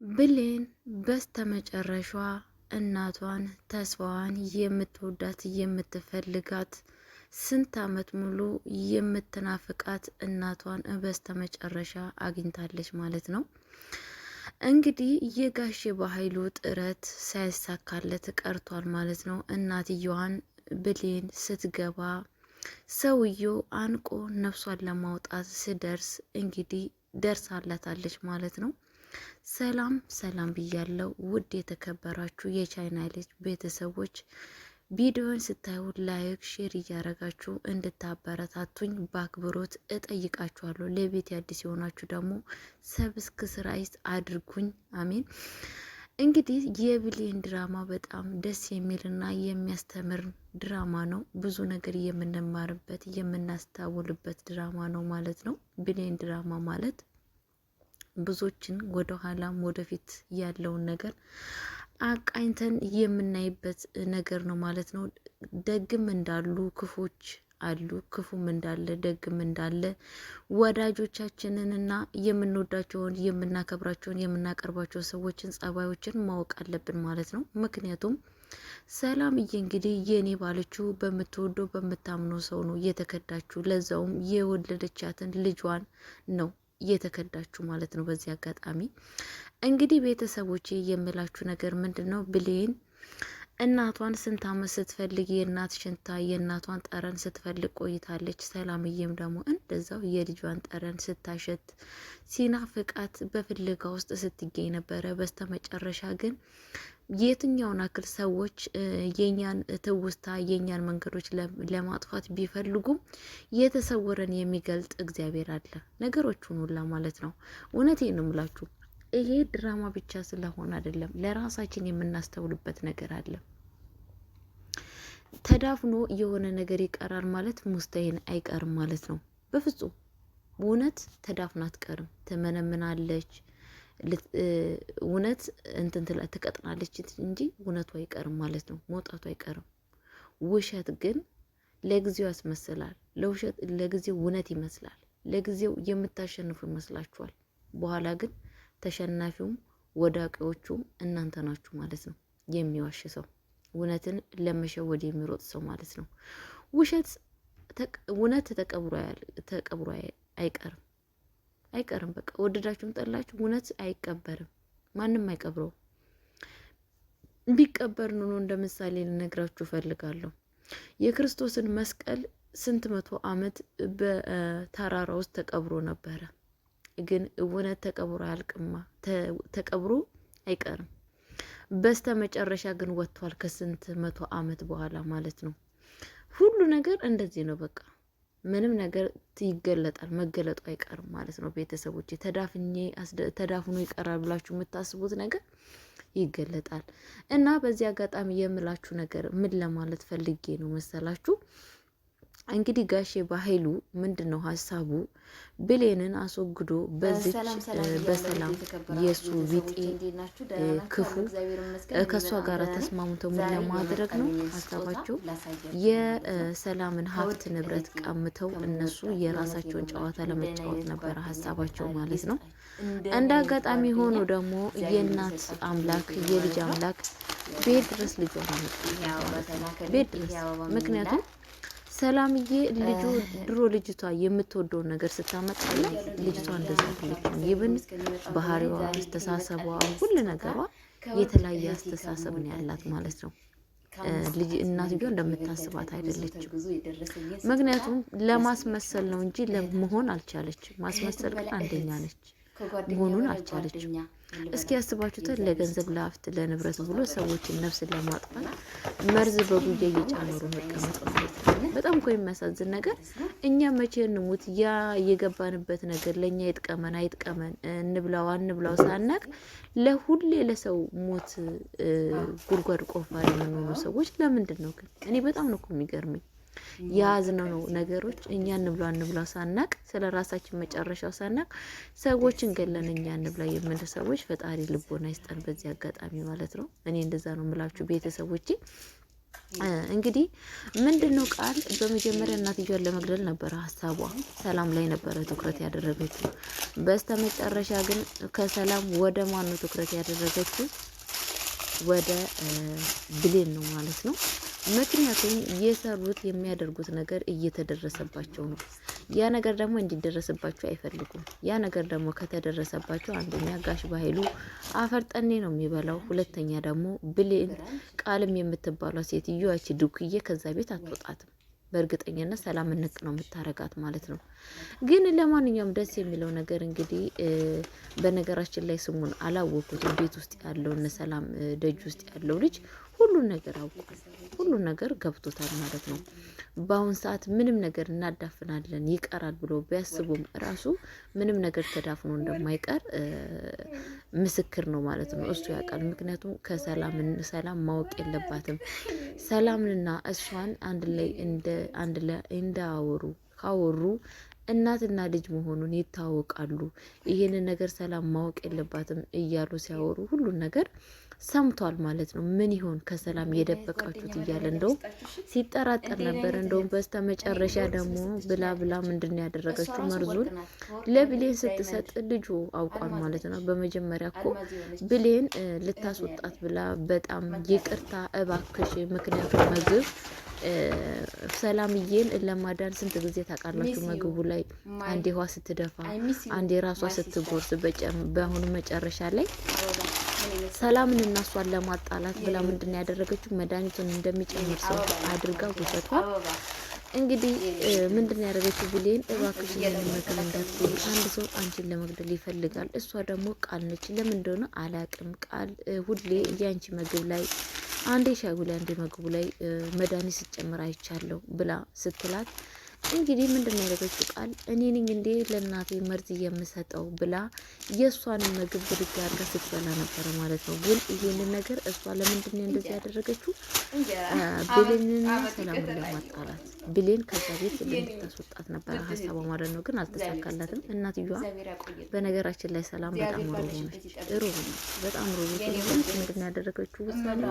ብሌን በስተመጨረሻ እናቷን ተስፋዋን የምትወዳት የምትፈልጋት ስንት አመት ሙሉ የምትናፍቃት እናቷን በስተመጨረሻ አግኝታለች ማለት ነው። እንግዲህ የጋሼ በኃይሉ ጥረት ሳይሳካለት ቀርቷል ማለት ነው። እናትየዋን ብሌን ስትገባ ሰውየው አንቆ ነፍሷን ለማውጣት ስደርስ እንግዲህ ደርሳላታለች ማለት ነው። ሰላም ሰላም ብያለው ውድ የተከበራችሁ የቻናሌ ቤተሰቦች ቪዲዮን ስታዩ ላይክ ሼር እያረጋችሁ እንድታበረታቱኝ በአክብሮት እጠይቃችኋለሁ። ለቤት አዲስ የሆናችሁ ደግሞ ሰብስክራይብ አድርጉኝ። አሜን። እንግዲህ የብሌን ድራማ በጣም ደስ የሚልና የሚያስተምር ድራማ ነው። ብዙ ነገር የምንማርበት የምናስታውልበት ድራማ ነው ማለት ነው። ብሌን ድራማ ማለት ብዙዎችን ወደ ኋላም ወደፊት ያለውን ነገር አቃኝተን የምናይበት ነገር ነው ማለት ነው። ደግም እንዳሉ ክፎች አሉ፣ ክፉም እንዳለ ደግም እንዳለ ወዳጆቻችንንና የምንወዳቸውን የምናከብራቸውን የምናቀርባቸው ሰዎችን ጸባዮችን ማወቅ አለብን ማለት ነው። ምክንያቱም ሰላምዬ እንግዲህ የኔ ባለችው በምትወደው በምታምነው ሰው ነው የተከዳችው። ለዛውም የወለደቻትን ልጇን ነው እየተከዳችሁ ማለት ነው። በዚህ አጋጣሚ እንግዲህ ቤተሰቦቼ የምላችሁ ነገር ምንድነው? ብሌን እናቷን ስንት አመት ስትፈልግ የእናት ሽንታ የእናቷን ጠረን ስትፈልግ ቆይታለች። ሰላምዬም ደግሞ እንደዛው የልጇን ጠረን ስታሸት ሲናፍቃት በፍለጋ ውስጥ ስትገኝ ነበረ። በስተመጨረሻ ግን የትኛውን አክል ሰዎች የኛን ትውስታ የኛን መንገዶች ለማጥፋት ቢፈልጉም የተሰወረን የሚገልጥ እግዚአብሔር አለ፣ ነገሮቹን ሁላ ማለት ነው። እውነቴን ነው የምላችሁ። ይሄ ድራማ ብቻ ስለሆነ አይደለም፣ ለራሳችን የምናስተውልበት ነገር አለ። ተዳፍኖ የሆነ ነገር ይቀራል ማለት ሙስተሂል አይቀርም ማለት ነው። በፍጹም እውነት ተዳፍና አትቀርም፣ ትመነምናለች። እውነት እንትን ትቀጥናለች እንጂ እውነቱ አይቀርም ማለት ነው። መውጣቱ አይቀርም። ውሸት ግን ለጊዜው ያስመስላል። ለውሸት ለጊዜው እውነት ይመስላል። ለጊዜው የምታሸንፉ ይመስላችኋል። በኋላ ግን ተሸናፊውም ወዳቂዎቹም እናንተ ናችሁ ማለት ነው። የሚዋሽ ሰው፣ እውነትን ለመሸወድ የሚሮጥ ሰው ማለት ነው። ውሸት እውነት ተቀብሮ አይቀርም አይቀርም። በቃ ወደዳችሁም ጠላችሁ እውነት አይቀበርም። ማንም አይቀብረው። ቢቀበር ነው እንደ ምሳሌ ልነግራችሁ ፈልጋለሁ። የክርስቶስን መስቀል ስንት መቶ አመት በተራራ ውስጥ ተቀብሮ ነበረ። ግን እውነት ተቀብሮ አያልቅማ፣ ተቀብሮ አይቀርም። በስተ መጨረሻ ግን ወጥቷል ከስንት መቶ አመት በኋላ ማለት ነው። ሁሉ ነገር እንደዚህ ነው። በቃ ምንም ነገር ይገለጣል፣ መገለጡ አይቀርም ማለት ነው። ቤተሰቦች ተዳፍኖ ይቀራል ብላችሁ የምታስቡት ነገር ይገለጣል። እና በዚህ አጋጣሚ የምላችሁ ነገር ምን ለማለት ፈልጌ ነው መሰላችሁ? እንግዲህ ጋሼ በኃይሉ ምንድነው ሀሳቡ? ብሌንን አስወግዶ በዚህ በሰላም የሱ ቢጤ ክፉ ከሷ ጋር ተስማምተው ምን ለማድረግ ነው ሀሳባቸው? የሰላምን ሀብት ንብረት ቀምተው እነሱ የራሳቸውን ጨዋታ ለመጫወት ነበረ ሀሳባቸው ማለት ነው። እንደ አጋጣሚ ሆኖ ደግሞ የእናት አምላክ የልጅ አምላክ ቤት ድረስ ልጇ ቤት ድረስ ምክንያቱም ሰላምዬ ልጁ ድሮ ልጅቷ የምትወደውን ነገር ስታመጣለ ልጅቷ እንደዛ አይደለችም። ይብን ባህሪዋ፣ አስተሳሰቧ፣ ሁሉ ነገሯ የተለያየ አስተሳሰብ ነው ያላት ማለት ነው። ልጅ እናትየው እንደምታስባት አይደለችም። ምክንያቱም ለማስመሰል ነው እንጂ ለመሆን አልቻለችም። ማስመሰል ግን አንደኛ ነች፣ መሆኑን አልቻለችም። እስኪ ያስባችሁት ለገንዘብ ለሀብት ለንብረት ብሎ ሰዎችን ነፍስን ለማጥፋት መርዝ በጉያ እየጨመሩ መቀመጥ ማለት ነው። በጣም እኮ የሚያሳዝን ነገር። እኛ መቼ እንሙት ያ የገባንበት ነገር ለእኛ ይጥቀመን አይጥቀመን እንብላው አንብላው ሳናቅ ለሁሌ ለሰው ሞት ጉድጓድ ቆፋሪ የምንሆኑ ሰዎች ለምንድን ነው ግን? እኔ በጣም ነው እኮ የሚገርመኝ። ያዝነው ነው ነገሮች እኛ እንብላው ሳናቅ ስለ ራሳችን መጨረሻው ሳናቅ ሰዎችን ገለን እኛ እንብላ የምንል ሰዎች ፈጣሪ ልቦና ይስጠን በዚህ አጋጣሚ ማለት ነው። እኔ እንደዛ ነው የምላችሁ ቤተሰቦቼ። እንግዲህ ምንድነው ቃል በመጀመሪያ እናትየዋን ለመግደል ነበረ ሀሳቧ። ሰላም ላይ ነበረ ትኩረት ያደረገችው። በስተመጨረሻ ግን ከሰላም ወደ ማን ነው ትኩረት ያደረገችው? ወደ ብሌን ነው ማለት ነው። ምክንያቱም የሰሩት የሚያደርጉት ነገር እየተደረሰባቸው ነው። ያ ነገር ደግሞ እንዲደረስባቸው አይፈልጉም። ያ ነገር ደግሞ ከተደረሰባቸው አንደኛ ጋሽ በኃይሉ አፈርጠኔ ነው የሚበላው፣ ሁለተኛ ደግሞ ብሌን ቃልም የምትባለው ሴትዮዋች ዱክዬ ከዛ ቤት አትወጣትም። በእርግጠኝነት ሰላም ንቅ ነው የምታረጋት ማለት ነው። ግን ለማንኛውም ደስ የሚለው ነገር እንግዲህ በነገራችን ላይ ስሙን አላወቁትም። ቤት ውስጥ ያለው እነ ሰላም ደጅ ውስጥ ያለው ልጅ ሁሉን ነገር አውቋል። ሁሉን ነገር ገብቶታል ማለት ነው። በአሁን ሰዓት ምንም ነገር እናዳፍናለን ይቀራል ብሎ ቢያስቡም ራሱ ምንም ነገር ተዳፍኖ እንደማይቀር ምስክር ነው ማለት ነው። እሱ ያውቃል። ምክንያቱም ሰላም ማወቅ የለባትም። ሰላምንና እሷን አንድ ላይ እንዳወሩ ካወሩ እናትና ልጅ መሆኑን ይታወቃሉ። ይህንን ነገር ሰላም ማወቅ የለባትም እያሉ ሲያወሩ ሁሉን ነገር ሰምቷል ማለት ነው። ምን ይሆን ከሰላም የደበቃችሁት እያለ እንደውም ሲጠራጠር ነበር። እንደውም በስተ መጨረሻ ደግሞ ብላ ምንድን ነው ያደረገችው? መርዙን ለብሌን ስትሰጥ ልጁ አውቋል ማለት ነው። በመጀመሪያ እኮ ብሌን ልታስወጣት ብላ በጣም ይቅርታ እባክሽ፣ ምክንያቱም ምግብ ሰላምዬን ለማዳን ስንት ጊዜ ታውቃላችሁ? ምግቡ ላይ አንዴ ውሃ ስትደፋ፣ አንዴ ራሷ ስትጎርስ፣ በአሁኑ መጨረሻ ላይ ሰላምን እና እሷን ለማጣላት ብላ ምንድን ያደረገችው? መድኃኒቱን እንደሚጨምር ሰው አድርጋ ውሰቷል። እንግዲህ ምንድን ያደረገችው ብሌን እባክሽ ምግብ እንዳትበይ፣ አንድ ሰው አንቺን ለመግደል ይፈልጋል። እሷ ደግሞ ቃል ነች። ለምን እንደሆነ አላቅም። ቃል ሁሌ የአንቺ ምግብ ላይ አንዴ ሻዩ ላይ አንዴ ምግቡ ላይ መድኃኒት ስትጨምር አይቻለሁ ብላ ስትላት እንግዲህ ምንድን ነው ያደረገችው? ቃል እኔ ነኝ እንዴ ለእናቴ መርዝ የምሰጠው ብላ የእሷን ምግብ ብድግ አድርጋ ስትበላ ነበረ ማለት ነው። ግን ይሄንን ነገር እሷ ለምንድን ነው እንደዚህ ያደረገችው? ብሌንና ሰላምን ለማጣላት ብሌን ከዛ ቤት እንድታስወጣት ነበረ ሀሳቧ ማለት ነው። ግን አልተሳካላትም። እናትየዋ በነገራችን ላይ ሰላም በጣም ሩሩ ነች። በጣም ሩሩ ስለሆነች ምንድን ነው ያደረገችው? ውሳኔ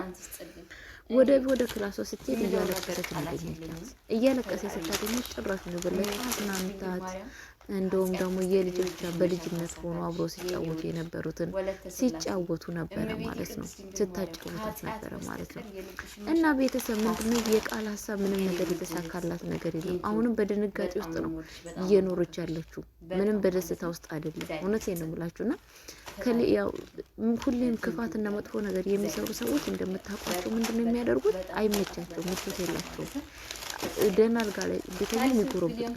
ወደ ክላሷ ስትሄድ እያለቀሰች ታገኘቻት። እያለቀሰች ስታገኘች ጭራሽ ነው በለቻት ናምታት። እንደውም ደግሞ የልጆቿ በልጅነት ሆኖ አብሮ ሲጫወቱ የነበሩትን ሲጫወቱ ነበረ ማለት ነው። ስታጫወታት ነበረ ማለት ነው። እና ቤተሰብ ምንድነው የቃል ሀሳብ ምንም ነገር የተሳካላት ነገር የለም። አሁንም በድንጋጤ ውስጥ ነው እየኖረች ያለችው። ምንም በደስታ ውስጥ አይደለም። እውነቴን ነው የምላችሁና ያው ሁሌም ክፋትና መጥፎ ነገር የሚሰሩ ሰዎች እንደምታውቋቸው ምንድነው የሚያደርጉት? አይመቻቸው፣ ምቾት የላቸውም። ደህና አልጋ ላይ ቤተኛ ይጎረብጣቸዋል።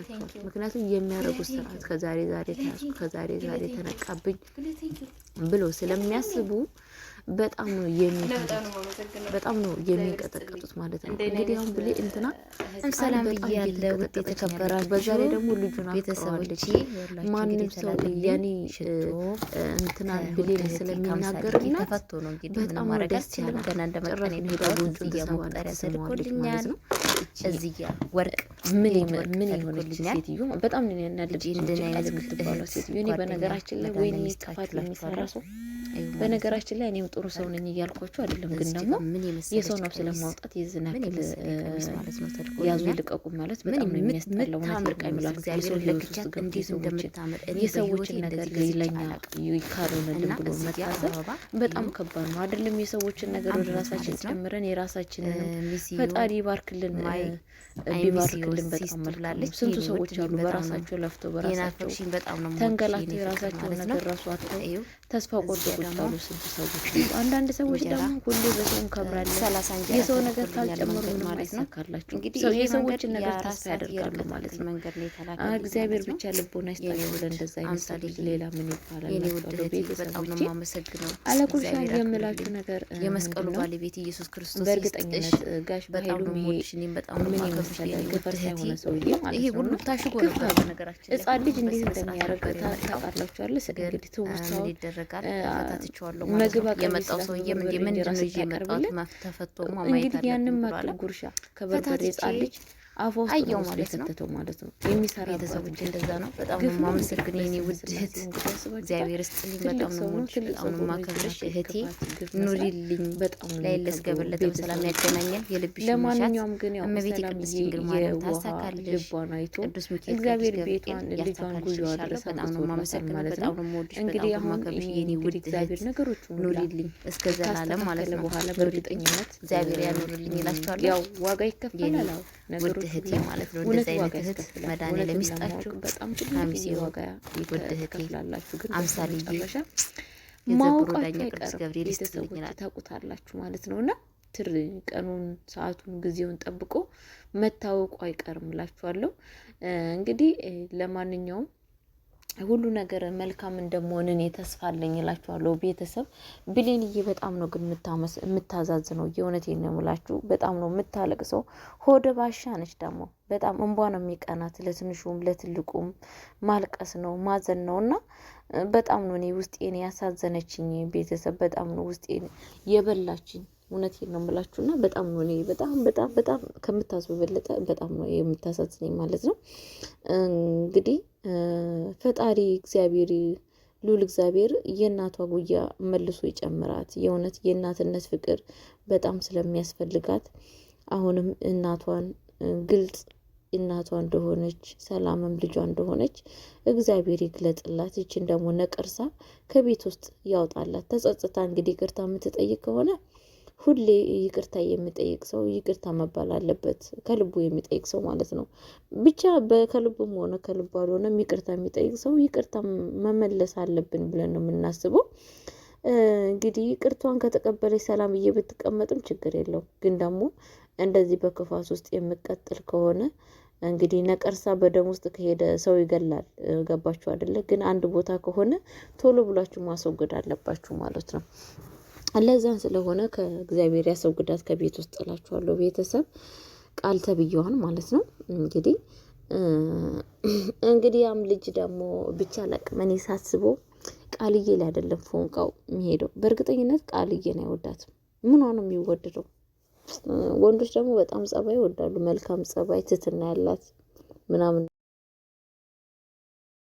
ምክንያቱም የሚያደርጉት ስርዓት ከዛሬ ተያዝኩ፣ ከዛሬ ተነቃብኝ ብለው ስለሚያስቡ በጣም ነው በጣም ነው የሚንቀጠቀጡት ማለት ነው። እንግዲህ አሁን ብሌ እንትና ሰላም ብያለሁ የተከበራችሁ በዛ ላይ ደግሞ ልጁን ቤተሰቦች ማንም ሰው ያኔ እንትና ብሌን ስለሚናገርና ተፈቶ ነው እንግዲህ በጣም ደስ ያለ ገና እንደመጣን ሄዳ ጉንጩን ተሰባለች ማለት ነው። እዚህ ወርቅ ምን የሆነች ሴትዮ በጣም ነው ያናለች የምትባለው ሴትዮ። እኔ በነገራችን ላይ ወይኔ ክፋት ለሚሰራ ሰው በነገራችን ላይ እኔም ጥሩ ሰው ነኝ እያልኳቸው አይደለም፣ ግን ደግሞ የሰው ነፍስ ለማውጣት የዝናክል ማለት ነው ያዙ ይልቀቁ ማለት በጣም ነው የሚያስጠላው። ማለት ነው እግዚአብሔር ለክቻ እንዴት እንደምታምር የሰዎችን ነገር ለኛ ይካሩልን ብሎ መታሰብ በጣም ከባድ ነው አይደለም? የሰዎችን ነገር ወደ ራሳችን ጨምረን የራሳችንን ፈጣሪ ይባርክልን ቢባርክልን በጣም መልካም። ስንቱ ሰዎች አሉ በራሳቸው ለፍተው በራሳቸው ተንገላተው የራሳቸውን ነገር ራሱ አጥተው ተስፋ ቆርጦ ቁጣሉ ስንቱ ሰዎች። አንዳንድ ሰዎች ደግሞ ሁሌ በሰው እንከብራለን የሰው ነገር ካልጨመሩ ምንም አይሳካላችሁ። ሰው የሰዎችን ነገር ተስፋ ያደርጋሉ ማለት ነው። እግዚአብሔር ብቻ ልቦና ይስጣችሁ ብለን እንደዛ አይነት ሰዎች ሌላ ምን ይባላል? ቤተሰቦቼ አለኩልሻን የምላችሁ ነገር የመስቀሉ ባለቤት ኢየሱስ ክርስቶስ በእርግጠኝነት ጋሽ በኃይሉ ምን የመሰለ ገፈር ሳይሆነ ሰውዬ ማለት ነው። ሁሉ ታሽጎ ነበር በነገራችን። ሕፃን ልጅ እንዴት እንደሚያደርግ ታውቃላችኋል። እንግዲህ ትውስታው ይደረጋል። አታትቸዋለሁ ማለት ነው። የመጣው ሰውዬ ምንድነው ይመጣው ተፈቶ ማማይታ እንግዲህ ያንን ማቅ ጉርሻ ከበርበሬ ሕፃን ልጅ አፏ ውስጥ አየው ነው ማለት ነው የከተተው ማለት ነው። የሚሰራበት ቤተሰቦች እንደዛ ነው። በጣም ነው የማመሰግን የኔ ውድ እህት፣ እግዚአብሔር ይስጥልኝ። በጣም ነው የምወድሽ፣ በጣም ነው የማከብርሽ እህቴ። ኑሪልኝ፣ ላይለስ ገበለጠ በሰላም ያገናኘን። የልብሽ መሻት እመቤቴ ቅድስት ድንግል ማርያም ታሳካልሽ። ቅዱስ ሚካኤል እግዚአብሔር ቅዱስ ቤቷን ገብርኤል ልጇን ጉያዋ ያሳካልሽ። ድረስ በጣም ነው የማመሰግነው፣ ማለት በጣም ነው። ነው የምወድሽ፣ እንግዲህ በጣም ነው አሁን የማከብርሽ የኔ ውድ እግዚአብሔር እህት። ነገሮችን ኑሪልኝ እስከ ዘላለም ማለት ነው። በኋላ በእርግጠኝነት እግዚአብሔር ያኑርልኝ ይላችኋለሁ። ያው ዋጋ ይከፈላል። ውድ እህቴ ማለት ነው። እንደዚህ አይነት እህት መድኃኒዓለም ይስጣችሁ። በጣም አሚስ ዋጋ ውድ እህቴ ይከፍላላችሁ። ግን አምሳልዬ ማውቃችሁ ማውቃችሁ ቅዱስ ገብርኤል ቤተሰቦች ይስጥልኝ ይላል። ታውቁታላችሁ ማለት ነውና ቀኑን፣ ሰዓቱን፣ ጊዜውን ጠብቆ መታወቁ አይቀርም እላችኋለሁ። እንግዲህ ለማንኛውም ሁሉ ነገር መልካም እንደመሆን እኔ ተስፋ አለኝ እላችኋለሁ። ቤተሰብ ብሌንዬ በጣም ነው ግን የምታዛዝነው። የእውነቴን ነው የምላችሁ። በጣም ነው የምታለቅሰው። ሆደ ባሻ ነች ደግሞ በጣም እንቧ ነው የሚቀናት። ለትንሹም ለትልቁም ማልቀስ ነው ማዘን ነው እና በጣም ነው እኔ ውስጤን ያሳዘነችኝ። ቤተሰብ በጣም ነው ውስጤን የበላችኝ። እውነቴን ነው የምላችሁና በጣም ነው እኔ በጣም ከምታስቡ በለጠ በጣም ነው የምታሳዝነኝ ማለት ነው። እንግዲህ ፈጣሪ እግዚአብሔር ሉል እግዚአብሔር የእናቷ ጉያ መልሶ ይጨምራት። የእውነት የእናትነት ፍቅር በጣም ስለሚያስፈልጋት አሁንም እናቷን ግልጽ እናቷ እንደሆነች ሰላምም ልጇ እንደሆነች እግዚአብሔር ይግለጥላት። ይችን ደግሞ ነቀርሳ ከቤት ውስጥ ያውጣላት። ተጸጽታ እንግዲህ ይቅርታ የምትጠይቅ ከሆነ ሁሌ ይቅርታ የሚጠይቅ ሰው ይቅርታ መባል አለበት። ከልቡ የሚጠይቅ ሰው ማለት ነው። ብቻ ከልቡም ሆነ ከልቡ አልሆነም ይቅርታ የሚጠይቅ ሰው ይቅርታ መመለስ አለብን ብለን ነው የምናስበው። እንግዲህ ይቅርቷን ከተቀበለች ሰላምዬ ብትቀመጥም ችግር የለው። ግን ደግሞ እንደዚህ በክፋት ውስጥ የምቀጥል ከሆነ እንግዲህ ነቀርሳ በደም ውስጥ ከሄደ ሰው ይገላል። ገባችሁ አይደለ? ግን አንድ ቦታ ከሆነ ቶሎ ብላችሁ ማስወገድ አለባችሁ ማለት ነው። ለዛን ስለሆነ ከእግዚአብሔር ያስወግዳት ከቤት ውስጥ እላችኋለሁ። ቤተሰብ ቃል ተብዬዋን ማለት ነው። እንግዲህ ያም ልጅ ደግሞ ብቻ ለቅመኔ ሳስበው ቃልዬ ላይ አይደለም ፎንቃው የሚሄደው። በእርግጠኝነት ቃልዬን አይወዳትም። ምኗ ነው የሚወደደው? ወንዶች ደግሞ በጣም ጸባይ ይወዳሉ። መልካም ጸባይ፣ ትትና ያላት ምናምን